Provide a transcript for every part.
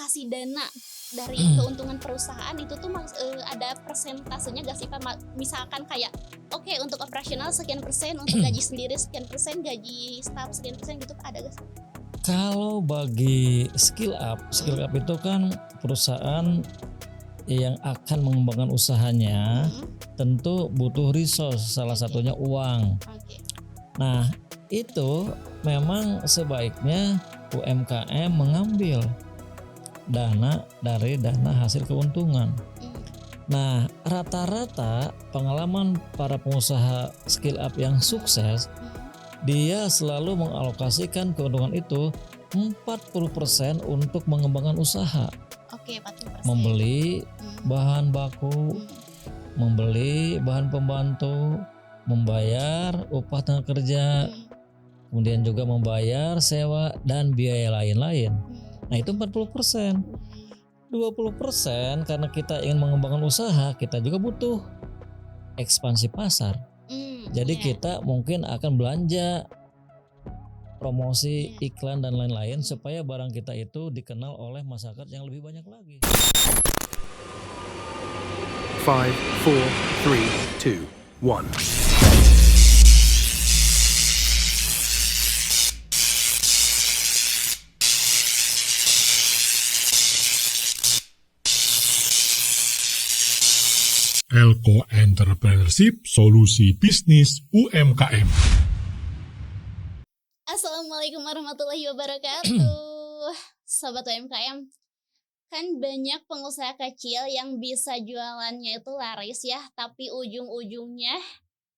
alokasi dana dari keuntungan perusahaan itu tuh ada persentasenya gak sih Pak? Misalkan kayak oke untuk operasional sekian persen, untuk gaji sendiri sekian persen, gaji staff sekian persen gitu ada gak sih? Kalau bagi skill up itu kan perusahaan yang akan mengembangkan usahanya tentu butuh resource, salah satunya uang. Oke. Nah, itu memang sebaiknya UMKM mengambil dana dari dana hasil keuntungan. Nah, rata-rata pengalaman para pengusaha skill up yang sukses, dia selalu mengalokasikan keuntungan itu 40% untuk mengembangkan usaha. Oke, 40%. Membeli bahan baku, membeli bahan pembantu, membayar upah tenaga kerja, kemudian juga membayar sewa dan biaya lain-lain. Nah, itu 40%. 20% karena kita ingin mengembangkan usaha, kita juga butuh ekspansi pasar. Jadi kita mungkin akan belanja promosi, iklan dan lain-lain supaya barang kita itu dikenal oleh masyarakat yang lebih banyak lagi. 5, 4, 3, 2, 1. Elko Entrepreneurship, solusi bisnis UMKM. Assalamualaikum warahmatullahi wabarakatuh. Sobat UMKM, kan banyak pengusaha kecil yang bisa jualannya itu laris ya, tapi ujung-ujungnya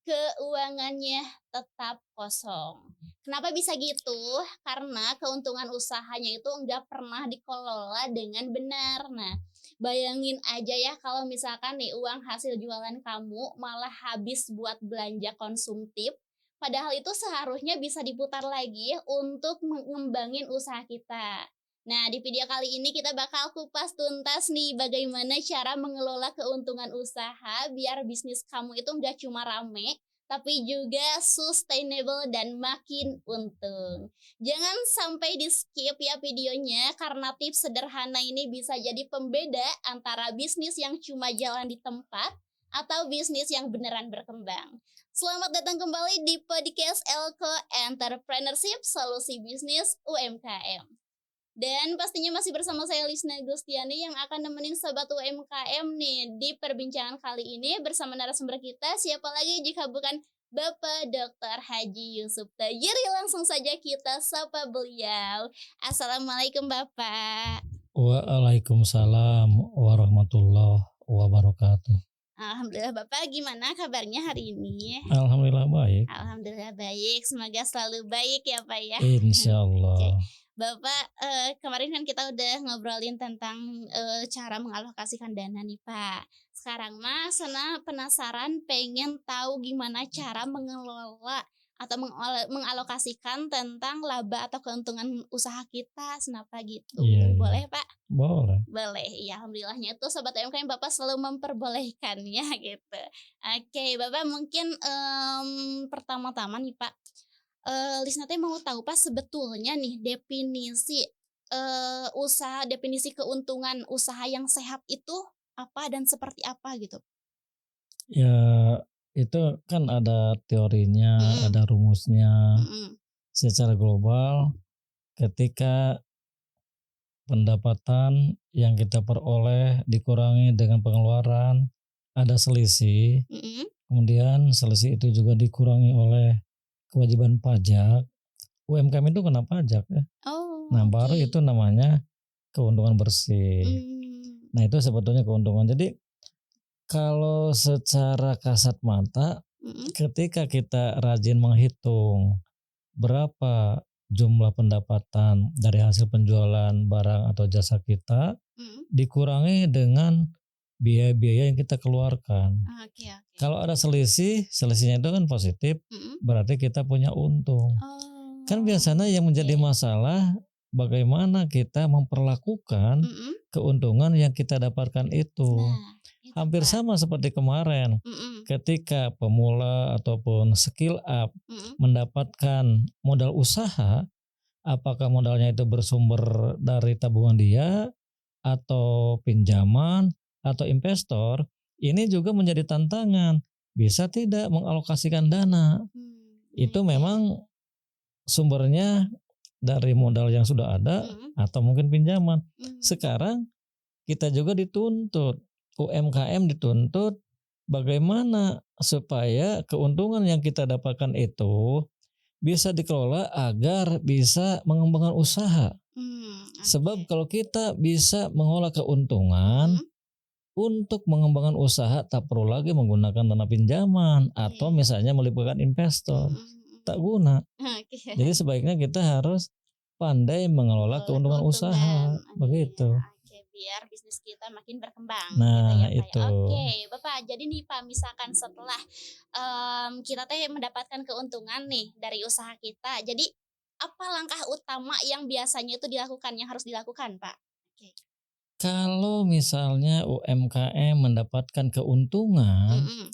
keuangannya tetap kosong. Kenapa bisa gitu? Karena keuntungan usahanya itu nggak pernah dikelola dengan benar. Nah, bayangin aja ya kalau misalkan nih uang hasil jualan kamu malah habis buat belanja konsumtif, padahal itu seharusnya bisa diputar lagi untuk mengembangin usaha kita. Nah, di video kali ini kita bakal kupas tuntas nih bagaimana cara mengelola keuntungan usaha biar bisnis kamu itu nggak cuma rame, tapi juga sustainable dan makin untung. Jangan sampai di skip ya videonya, karena tips sederhana ini bisa jadi pembeda antara bisnis yang cuma jalan di tempat atau bisnis yang beneran berkembang. Selamat datang kembali di podcast Elko Entrepreneurship, solusi bisnis UMKM. Dan pastinya masih bersama saya Lisna Gustiani yang akan nemenin sobat UMKM nih di perbincangan kali ini bersama narasumber kita. Siapa lagi jika bukan Bapak Dr. Haji Yusuf Tajiri. Langsung saja kita sapa beliau. Assalamualaikum Bapak. Waalaikumsalam warahmatullahi wabarakatuh. Alhamdulillah Bapak, gimana kabarnya hari ini? Alhamdulillah baik. Alhamdulillah baik, semoga selalu baik ya Pak ya. Insyaallah. Oke. Bapak, kemarin kan kita udah ngobrolin tentang cara mengalokasikan dana nih Pak. Sekarang Mas penasaran pengen tahu gimana cara mengelola atau mengalokasikan tentang laba atau keuntungan usaha kita, kenapa gitu? Iya. Boleh Pak? Boleh. Boleh, iya alhamdulillahnya itu Sobat UMKM Bapak selalu memperbolehkannya gitu. Oke, Bapak mungkin pertama-tama nih Pak, Lisna teh mau tahu Pak sebetulnya nih definisi definisi keuntungan usaha yang sehat itu apa dan seperti apa gitu? Ya, itu kan ada teorinya, ada rumusnya. Secara global, ketika pendapatan yang kita peroleh dikurangi dengan pengeluaran, ada selisih. Kemudian selisih itu juga dikurangi oleh kewajiban pajak. UMKM itu kena pajak ya. Nah, baru itu namanya keuntungan bersih. Nah, itu sebetulnya keuntungan. Jadi kalau secara kasat mata, ketika kita rajin menghitung berapa jumlah pendapatan dari hasil penjualan barang atau jasa kita, dikurangi dengan biaya-biaya yang kita keluarkan. Kalau ada selisihnya itu kan positif, berarti kita punya untung. Kan biasanya yang menjadi masalah bagaimana kita memperlakukan keuntungan yang kita dapatkan itu. Hampir sama seperti kemarin, ketika pemula ataupun skill up mendapatkan modal usaha, apakah modalnya itu bersumber dari tabungan dia atau pinjaman atau investor, ini juga menjadi tantangan. Bisa tidak mengalokasikan dana. Itu Oke. memang sumbernya dari modal yang sudah ada atau mungkin pinjaman. Sekarang kita juga dituntut, UMKM dituntut bagaimana supaya keuntungan yang kita dapatkan itu bisa dikelola agar bisa mengembangkan usaha. Sebab kalau kita bisa mengolah keuntungan untuk mengembangkan usaha, tak perlu lagi menggunakan dana pinjaman atau misalnya melibatkan investor. Tak guna. Oke. Jadi sebaiknya kita harus pandai mengelola keuntungan usaha. Begitu. Oke, biar bisnis kita makin berkembang Nah, gitu ya, Pak, ya. itu. Oke, Bapak. Jadi nih Pak, misalkan setelah kita mendapatkan keuntungan nih dari usaha kita. Jadi apa langkah utama yang biasanya itu yang harus dilakukan, Pak? Oke. Kalau misalnya UMKM mendapatkan keuntungan, Mhm.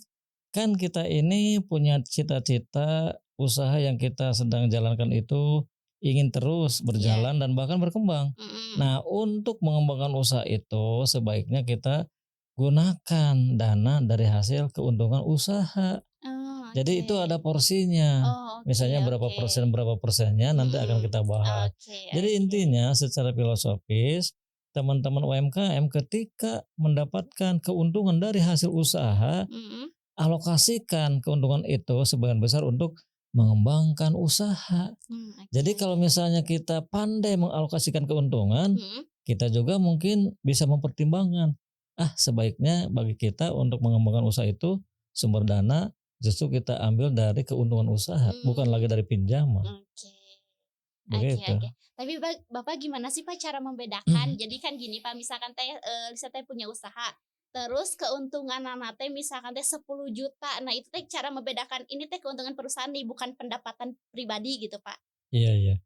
kan kita ini punya cita-cita usaha yang kita sedang jalankan itu ingin terus berjalan dan bahkan berkembang. Nah, untuk mengembangkan usaha itu sebaiknya kita gunakan dana dari hasil keuntungan usaha. Oh, Jadi itu oke. ada porsinya. Oh, oke, Misalnya berapa persennya nanti akan kita bahas. Oke, Jadi intinya secara filosofis teman-teman UMKM ketika mendapatkan keuntungan dari hasil usaha, alokasikan keuntungan itu sebagian besar untuk mengembangkan usaha. Jadi kalau misalnya kita pandai mengalokasikan keuntungan, kita juga mungkin bisa mempertimbangkan, sebaiknya bagi kita untuk mengembangkan usaha itu sumber dana justru kita ambil dari keuntungan usaha, bukan lagi dari pinjaman. Begitu. Oke. Tapi Bapak gimana sih Pak cara membedakan? Jadi kan gini Pak, misalkan Lisa punya usaha, terus keuntungan anak misalkan 10 juta. Nah itu cara membedakan ini keuntungan perusahaan nih, bukan pendapatan pribadi gitu Pak. Iya.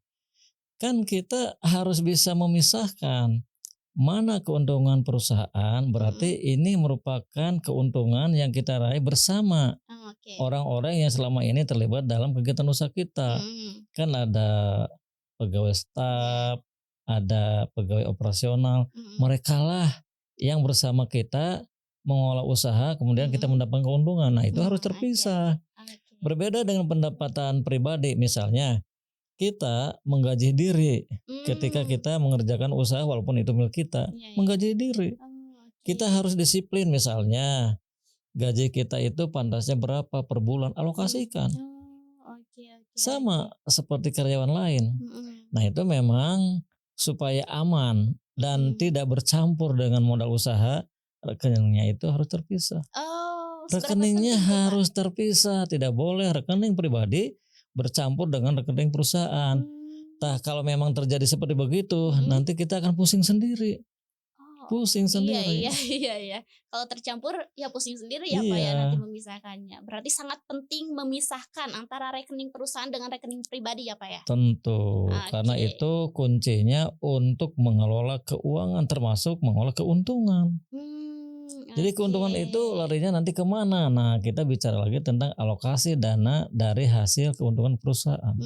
Kan kita harus bisa memisahkan mana keuntungan perusahaan, berarti ini merupakan keuntungan yang kita raih bersama Oke. orang-orang yang selama ini terlibat dalam kegiatan usaha kita. Kan ada pegawai staf, ada pegawai operasional, mereka lah yang bersama kita mengolah usaha, kemudian kita mendapatkan keuntungan. Nah itu harus terpisah. Berbeda dengan pendapatan pribadi, misalnya kita menggaji diri ketika kita mengerjakan usaha walaupun itu milik kita. Menggaji diri. Kita harus disiplin, misalnya gaji kita itu pantasnya berapa per bulan, alokasikan. Sama seperti karyawan lain. Nah itu memang supaya aman dan tidak bercampur dengan modal usaha, rekeningnya itu harus terpisah. Rekeningnya harus terpisah, tidak boleh rekening pribadi bercampur dengan rekening perusahaan. Nah, kalau memang terjadi seperti begitu, nanti kita akan pusing sendiri. Iya. Kalau tercampur ya pusing sendiri ya Pak ya nanti memisahkannya. Berarti sangat penting memisahkan antara rekening perusahaan dengan rekening pribadi ya Pak ya. Tentu, karena itu kuncinya untuk mengelola keuangan termasuk mengelola keuntungan. Jadi keuntungan itu larinya nanti kemana? Nah kita bicara lagi tentang alokasi dana dari hasil keuntungan perusahaan.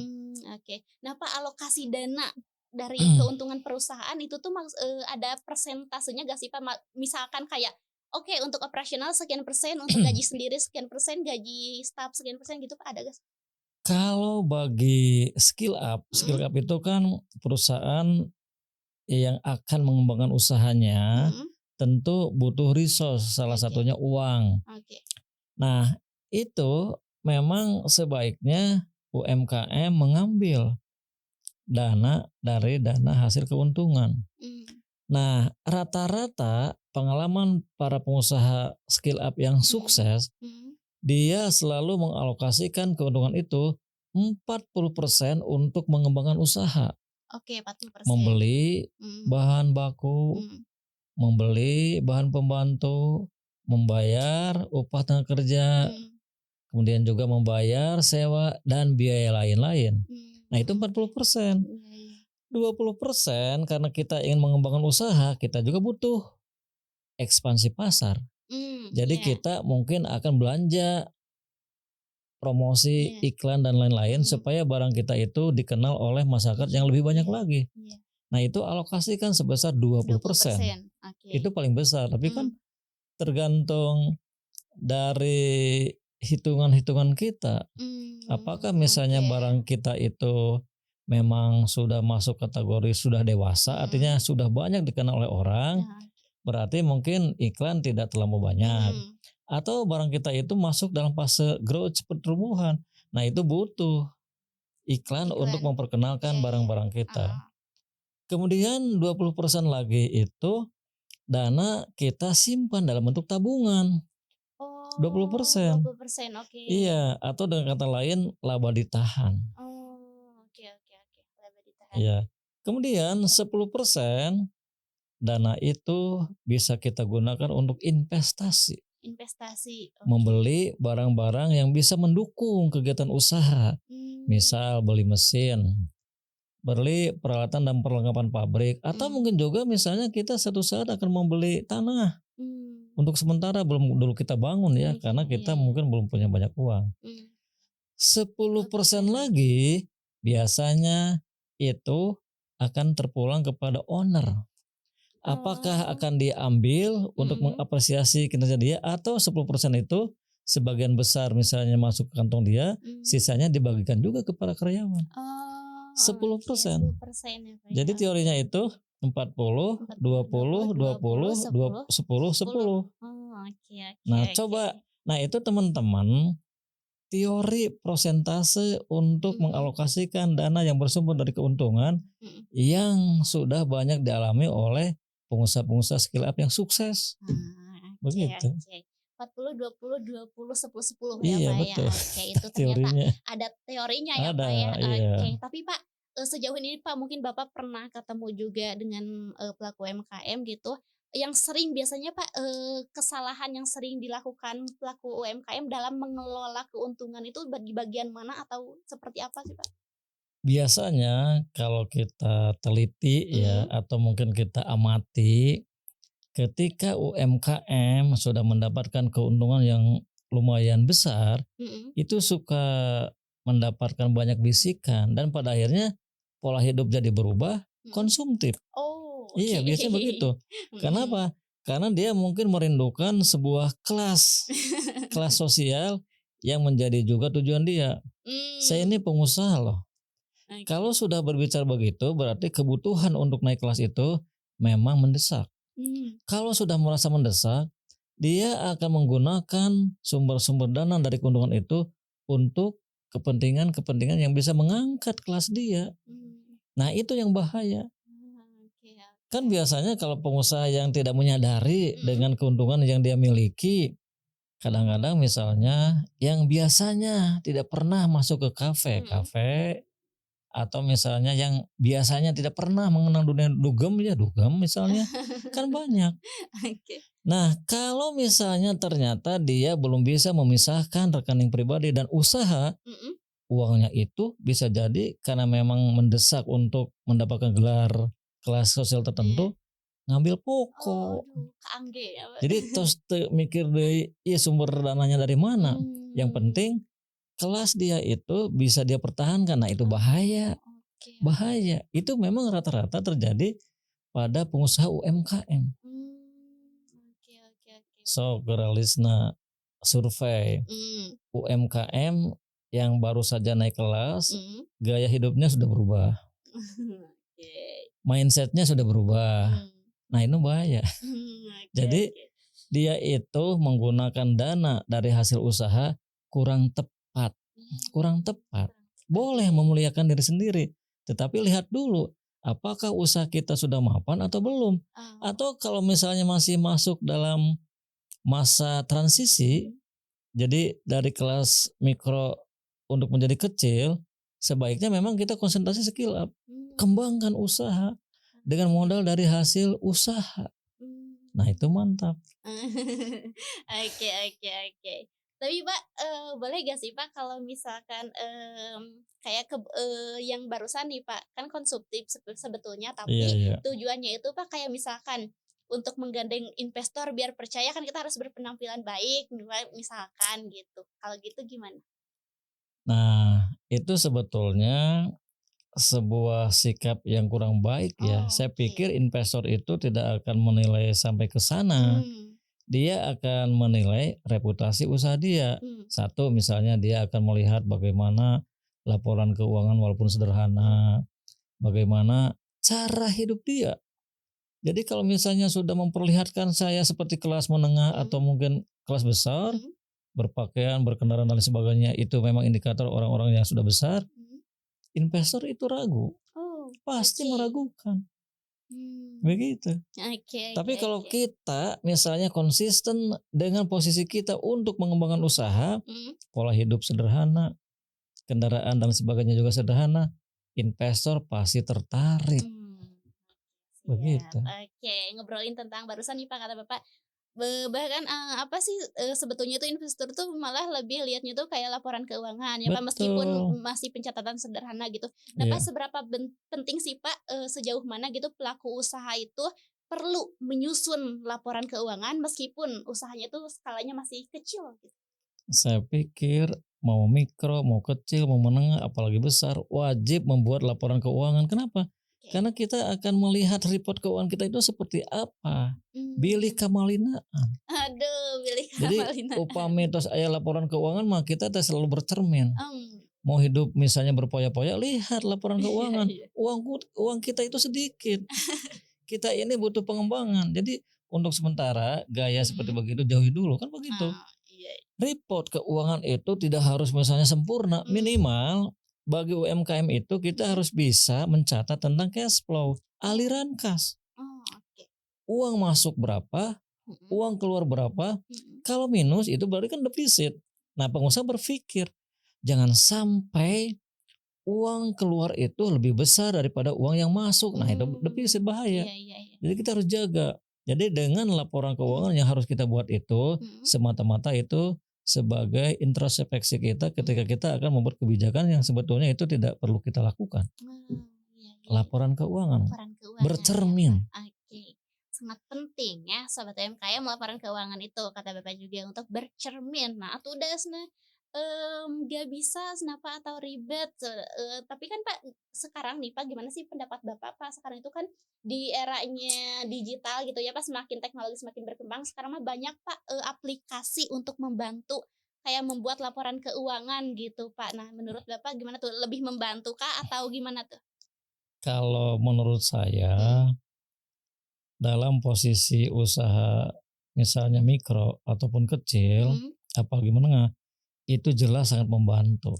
Nah Pak, alokasi dana dari keuntungan perusahaan itu tuh ada persentasenya gak sih Pak? Misalkan kayak untuk operasional sekian persen, untuk gaji sendiri sekian persen, gaji staf sekian persen gitu Pak, ada gak sih? Kalau bagi skill up itu kan perusahaan yang akan mengembangkan usahanya tentu butuh resource, salah satunya uang. Nah itu memang sebaiknya UMKM mengambil dana dari dana hasil keuntungan. Nah rata-rata pengalaman para pengusaha skill up yang sukses, dia selalu mengalokasikan keuntungan itu 40% untuk mengembangkan usaha. 40%. Membeli bahan baku, membeli bahan pembantu, membayar upah tenaga kerja, kemudian juga membayar sewa dan biaya lain-lain. Nah itu 40%. 20% karena kita ingin mengembangkan usaha, kita juga butuh ekspansi pasar. Jadi kita mungkin akan belanja promosi, iklan dan lain-lain supaya barang kita itu dikenal oleh masyarakat yang lebih banyak lagi. Nah itu alokasikan sebesar 20%. Oke. Itu paling besar. Tapi kan tergantung dari hitungan-hitungan kita. Apakah misalnya barang kita itu memang sudah masuk kategori sudah dewasa, artinya sudah banyak dikenal oleh orang, berarti mungkin iklan tidak terlalu banyak. Atau barang kita itu masuk dalam fase growth pertumbuhan. Nah itu butuh iklan untuk memperkenalkan barang-barang kita. Kemudian 20% lagi itu dana kita simpan dalam bentuk tabungan. 20%. 20%, oke. Iya, atau dengan kata lain laba ditahan. Oke. Laba ditahan. Iya. Kemudian 10% dana itu bisa kita gunakan untuk investasi. Investasi. Membeli barang-barang yang bisa mendukung kegiatan usaha. Misal beli mesin, beli peralatan dan perlengkapan pabrik, atau mungkin juga misalnya kita satu saat akan membeli tanah. Untuk sementara belum dulu kita bangun ya, karena kita mungkin belum punya banyak uang. 10% lagi biasanya itu akan terpulang kepada owner. Apakah akan diambil untuk mengapresiasi kinerja dia, atau 10% itu sebagian besar misalnya masuk ke kantong dia, sisanya dibagikan juga kepada karyawan. 10%. 10% ya, Pak. Jadi teorinya itu 40, 20, 20, 10, 10. Nah, coba. Nah, itu teman-teman teori prosentase untuk mengalokasikan dana yang bersumber dari keuntungan yang sudah banyak dialami oleh pengusaha-pengusaha skill up yang sukses. Begitu. 40, 20, 20, 10, 10 ya Iya, Pak betul. ya. Oke, itu ternyata Teorinya. ada teorinya ya Ada, Pak ya. iya. Oke, tapi Pak sejauh ini Pak mungkin Bapak pernah ketemu juga dengan pelaku UMKM gitu. Yang sering biasanya Pak kesalahan yang sering dilakukan pelaku UMKM dalam mengelola keuntungan itu di bagian mana atau seperti apa sih Pak? Biasanya kalau kita teliti ya, atau mungkin kita amati, ketika UMKM sudah mendapatkan keuntungan yang lumayan besar, itu suka mendapatkan banyak bisikan dan pada akhirnya pola hidup jadi berubah konsumtif. Iya, biasanya begitu. Kenapa? Karena dia mungkin merindukan sebuah kelas sosial yang menjadi juga tujuan dia. Saya ini pengusaha loh. Kalau sudah berbicara begitu, berarti kebutuhan untuk naik kelas itu memang mendesak. Kalau sudah merasa mendesak, dia akan menggunakan sumber-sumber dana dari keuntungan itu untuk kepentingan-kepentingan yang bisa mengangkat kelas dia. Nah, itu yang bahaya. Kan biasanya kalau pengusaha yang tidak menyadari dengan keuntungan yang dia miliki, kadang-kadang misalnya yang biasanya tidak pernah masuk ke kafe, atau misalnya yang biasanya tidak pernah mengenal dunia dugem misalnya, kan banyak. Nah, kalau misalnya ternyata dia belum bisa memisahkan rekening pribadi dan usaha, uangnya itu bisa jadi karena memang mendesak untuk mendapatkan gelar kelas sosial tertentu, ngambil pokok. Jadi terus mikir deh, iya sumber dananya dari mana. Yang penting kelas dia itu bisa dia pertahankan. Nah, itu bahaya. Bahaya. Itu memang rata-rata terjadi pada pengusaha UMKM. So, geralisna survei UMKM yang baru saja naik kelas, gaya hidupnya sudah berubah. Mindsetnya sudah berubah. Nah, itu bahaya. Jadi dia itu menggunakan dana dari hasil usaha kurang tepat. Boleh memuliakan diri sendiri, tetapi lihat dulu apakah usaha kita sudah mapan atau belum. Atau kalau misalnya masih masuk dalam masa transisi, jadi dari kelas mikro untuk menjadi kecil, sebaiknya memang kita konsentrasi skill up. Kembangkan usaha dengan modal dari hasil usaha. Nah, itu mantap. Oke. Tapi Pak, boleh gak sih Pak kalau misalkan kayak yang barusan nih Pak, kan konsumtif sebetulnya, tapi tujuannya itu Pak kayak misalkan untuk menggandeng investor biar percaya, kan kita harus berpenampilan baik misalkan gitu. Kalau gitu gimana? Nah, itu sebetulnya sebuah sikap yang kurang baik ya. Saya pikir investor itu tidak akan menilai sampai ke sana. Dia akan menilai reputasi usaha dia. Satu, misalnya dia akan melihat bagaimana laporan keuangan walaupun sederhana, bagaimana cara hidup dia. Jadi kalau misalnya sudah memperlihatkan saya seperti kelas menengah atau mungkin kelas besar, berpakaian, berkendaraan dan sebagainya, itu memang indikator orang-orang yang sudah besar. Investor itu ragu, pasti meragukan. Begitu. Tapi kalau kita misalnya konsisten dengan posisi kita untuk mengembangkan usaha, pola hidup sederhana, kendaraan dan sebagainya juga sederhana, investor pasti tertarik. Begitu. Ngobrolin tentang barusan nih Pak, kata Bapak bahkan apa sih sebetulnya tuh investor tuh malah lebih lihatnya tuh kayak laporan keuangan ya Pak, meskipun masih pencatatan sederhana gitu. Nah Pak, seberapa penting sih Pak sejauh mana gitu pelaku usaha itu perlu menyusun laporan keuangan meskipun usahanya tuh skalanya masih kecil gitu? Saya pikir mau mikro, mau kecil, mau menengah, apalagi besar, wajib membuat laporan keuangan. Kenapa? Karena kita akan melihat report keuangan kita itu seperti apa. Bilih kamalinaan. Bilih kamalinaan. Jadi upami tos aya laporan keuangan mah kita selalu bercermin. Mau hidup misalnya berpoya-poya, lihat laporan keuangan. Uang kita itu sedikit. Kita ini butuh pengembangan. Jadi untuk sementara gaya seperti begitu jauhi dulu, kan begitu. Report keuangan itu tidak harus misalnya sempurna, minimal bagi UMKM itu kita harus bisa mencatat tentang cash flow, aliran kas. Uang masuk berapa, uang keluar berapa. Kalau minus itu berarti kan defisit. Nah, pengusaha berpikir jangan sampai uang keluar itu lebih besar daripada uang yang masuk. Nah, itu defisit, bahaya. Jadi kita harus jaga. Jadi dengan laporan keuangan yang harus kita buat itu semata-mata itu sebagai introspeksi kita ketika kita akan membuat kebijakan yang sebetulnya itu tidak perlu kita lakukan. Laporan keuangan, bercermin. Sangat penting ya Sobat UMKM, laporan keuangan itu kata Bapak juga untuk bercermin. Nah itu udah gak bisa kenapa atau ribet, tapi kan Pak sekarang nih Pak, gimana sih pendapat Bapak Pak, sekarang itu kan di eranya digital gitu ya Pak, semakin teknologi semakin berkembang, sekarang mah banyak Pak aplikasi untuk membantu kayak membuat laporan keuangan gitu Pak. Nah menurut Bapak gimana tuh, lebih membantu kah atau gimana tuh? Kalau menurut saya dalam posisi usaha misalnya mikro ataupun kecil apalagi menengah, itu jelas sangat membantu.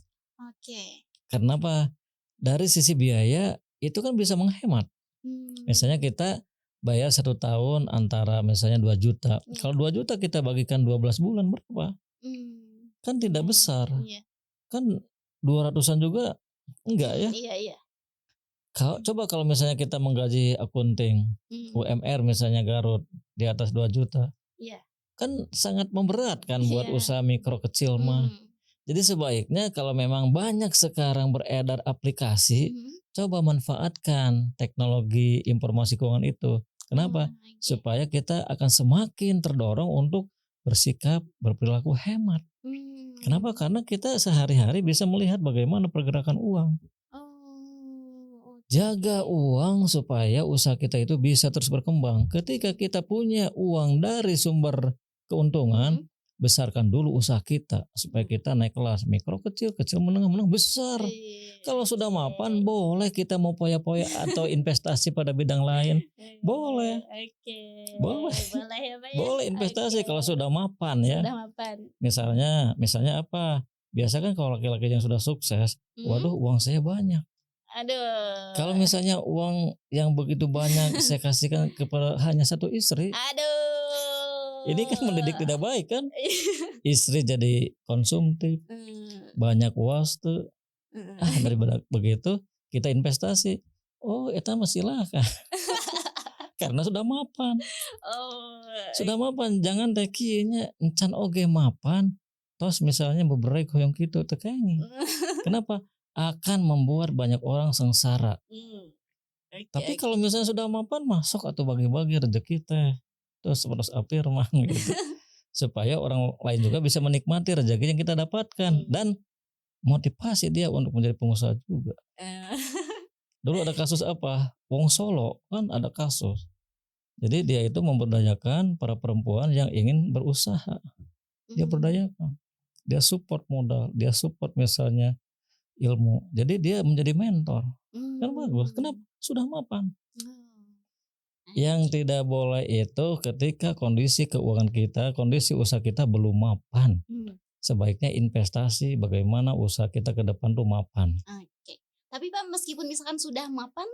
Kenapa? Dari sisi biaya itu kan bisa menghemat. Misalnya kita bayar 1 tahun antara misalnya 2 juta. Kalau 2 juta kita bagikan 12 bulan berapa? Kan tidak besar. Kan 200-an juga enggak ya? Coba kalau misalnya kita menggaji akunting UMR misalnya Garut di atas 2 juta. Kan sangat memberatkan buat usaha mikro kecil mah. Jadi sebaiknya kalau memang banyak sekarang beredar aplikasi, coba manfaatkan teknologi informasi keuangan itu. Kenapa? Supaya kita akan semakin terdorong untuk bersikap, berperilaku hemat. Kenapa? Karena kita sehari-hari bisa melihat bagaimana pergerakan uang. Jaga uang supaya usaha kita itu bisa terus berkembang. Ketika kita punya uang dari sumber keuntungan, besarkan dulu usaha kita supaya kita naik kelas, mikro kecil, kecil menengah, menengah besar. Kalau sudah mapan boleh kita mau poya-poya atau investasi pada bidang lain. Boleh. Boleh investasi kalau sudah mapan ya. Misalnya apa? Biasa kan kalau laki-laki yang sudah sukses, waduh uang saya banyak. Kalau misalnya uang yang begitu banyak saya kasihkan kepada hanya 1 istri. Ini kan mendidik tidak baik kan? Istri jadi konsumtif, banyak wastu. Daripada begitu kita investasi. Oh, eta mah silakan. Karena sudah mapan. Sudah mapan, jangan teh kieu nya encan oge mapan. Tos misalnya beberek hoyong kitu teu kenging. Kenapa? Akan membuat banyak orang sengsara. Tapi kalau misalnya sudah mapan mah sok atuh bagi-bagi rezeki teh. Terus afirman gitu. Supaya orang lain juga bisa menikmati rezeki yang kita dapatkan dan motivasi dia untuk menjadi pengusaha juga. Dulu ada kasus apa? Wong Solo kan ada kasus. Jadi dia itu memberdayakan para perempuan yang ingin berusaha. Dia berdayakan. Dia support modal, dia support misalnya ilmu. Jadi dia menjadi mentor. Kan bagus. Kenapa? Sudah mapan. Yang tidak boleh itu ketika kondisi keuangan kita, kondisi usaha kita belum mapan. Sebaiknya investasi bagaimana usaha kita ke depan tuh mapan. Oke. Tapi Pak, meskipun misalkan sudah mapan,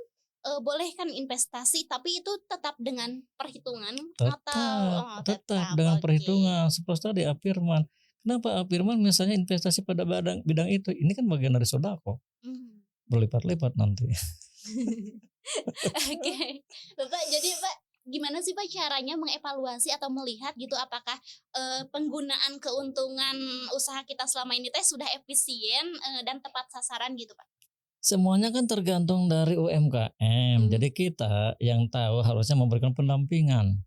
boleh kan investasi, tapi itu tetap dengan perhitungan Tetap dengan perhitungan. Seperti tadi Afirman. Kenapa Afirman misalnya investasi pada bidang itu? Ini kan bagian dari sodako. Berlipat-lipat nanti. Oke. Bapak, jadi Pak, gimana sih Pak caranya mengevaluasi atau melihat gitu apakah penggunaan keuntungan usaha kita selama ini teh sudah efisien dan tepat sasaran gitu Pak? Semuanya kan tergantung dari UMKM. Jadi kita yang tahu harusnya memberikan pendampingan.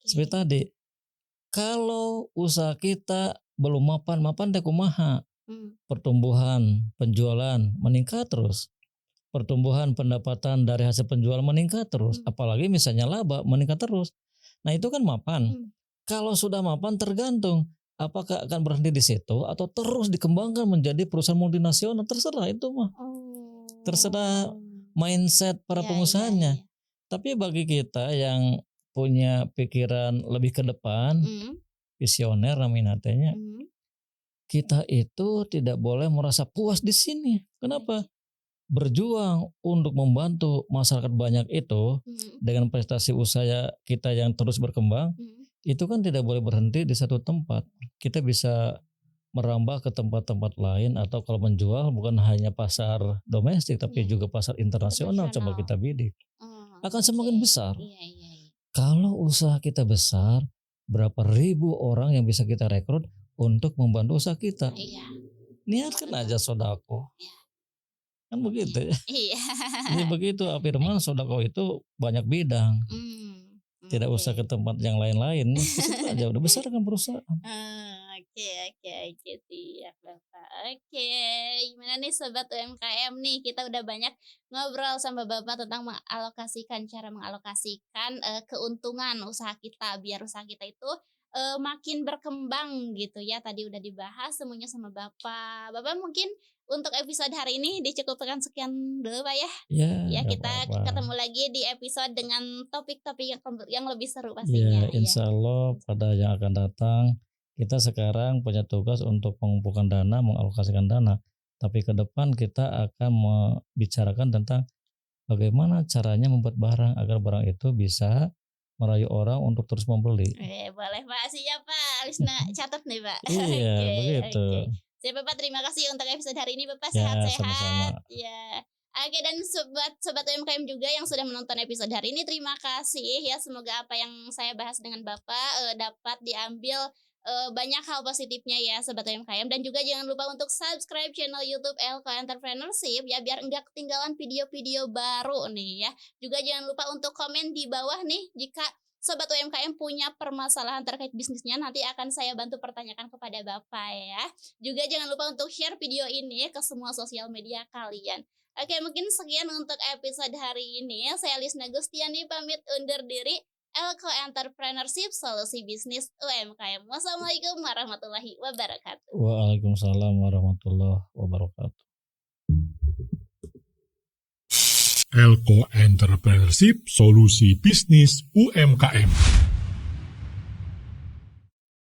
Seperti tadi, kalau usaha kita belum mapan teh kumaha. Pertumbuhan penjualan meningkat terus. Pertumbuhan pendapatan dari hasil penjualan meningkat terus. Apalagi misalnya laba meningkat terus. Nah itu kan mapan. Kalau sudah mapan tergantung. Apakah akan berhenti di situ atau terus dikembangkan menjadi perusahaan multinasional, terserah itu mah. Terserah mindset para pengusahanya. Tapi bagi kita yang punya pikiran lebih ke depan, visioner naminatenya, kita itu tidak boleh merasa puas di sini. Kenapa? Berjuang untuk membantu masyarakat banyak itu dengan prestasi usaha kita yang terus berkembang, itu kan tidak boleh berhenti di satu tempat. Kita bisa merambah ke tempat-tempat lain atau kalau menjual bukan hanya pasar domestik tapi juga pasar internasional coba kita bidik. Akan semakin besar. Kalau usaha kita besar, berapa ribu orang yang bisa kita rekrut untuk membantu usaha kita. Niatkan aja sodako. Kan begitu ya. Jadi begitu Afirman, sodako itu banyak bidang. Tidak usah ke tempat yang lain-lain. Itu aja udah besar kan perusahaan. Oke, siap Bapak. Oke, gimana nih Sobat UMKM nih, kita udah banyak ngobrol sama Bapak tentang cara mengalokasikan keuntungan usaha kita biar usaha kita itu makin berkembang gitu ya. Tadi udah dibahas semuanya sama Bapak. Bapak mungkin untuk episode hari ini dicukupkan sekian dulu Pak ya. Ya kita ketemu lagi di episode dengan topik-topik yang lebih seru pastinya. Insya Allah pada yang akan datang kita sekarang punya tugas untuk mengumpulkan dana, mengalokasikan dana. Tapi ke depan kita akan membicarakan tentang bagaimana caranya membuat barang agar barang itu bisa merayu orang untuk terus membeli. Boleh Pak, siap Pak. Alisna catat nih Pak. Begitu. Siap Bapak, terima kasih untuk episode hari ini Bapak, sehat-sehat. Sama-sama. Oke, dan sobat UMKM juga yang sudah menonton episode hari ini, terima kasih ya. Semoga apa yang saya bahas dengan Bapak dapat diambil banyak hal positifnya ya Sobat UMKM. Dan juga jangan lupa untuk subscribe channel YouTube Elko Entrepreneurship ya, biar enggak ketinggalan video-video baru nih ya. Juga jangan lupa untuk komen di bawah nih jika Sobat UMKM punya permasalahan terkait bisnisnya, nanti akan saya bantu pertanyakan kepada Bapak ya. Juga jangan lupa untuk share video ini ke semua sosial media kalian. Oke, mungkin sekian untuk episode hari ini. Saya Lisna Gustiani pamit undur diri. Elko Entrepreneurship, solusi bisnis UMKM. Wassalamualaikum warahmatullahi wabarakatuh. Waalaikumsalam warahmatullahi wabarakatuh. Elko Entrepreneurship, solusi bisnis UMKM.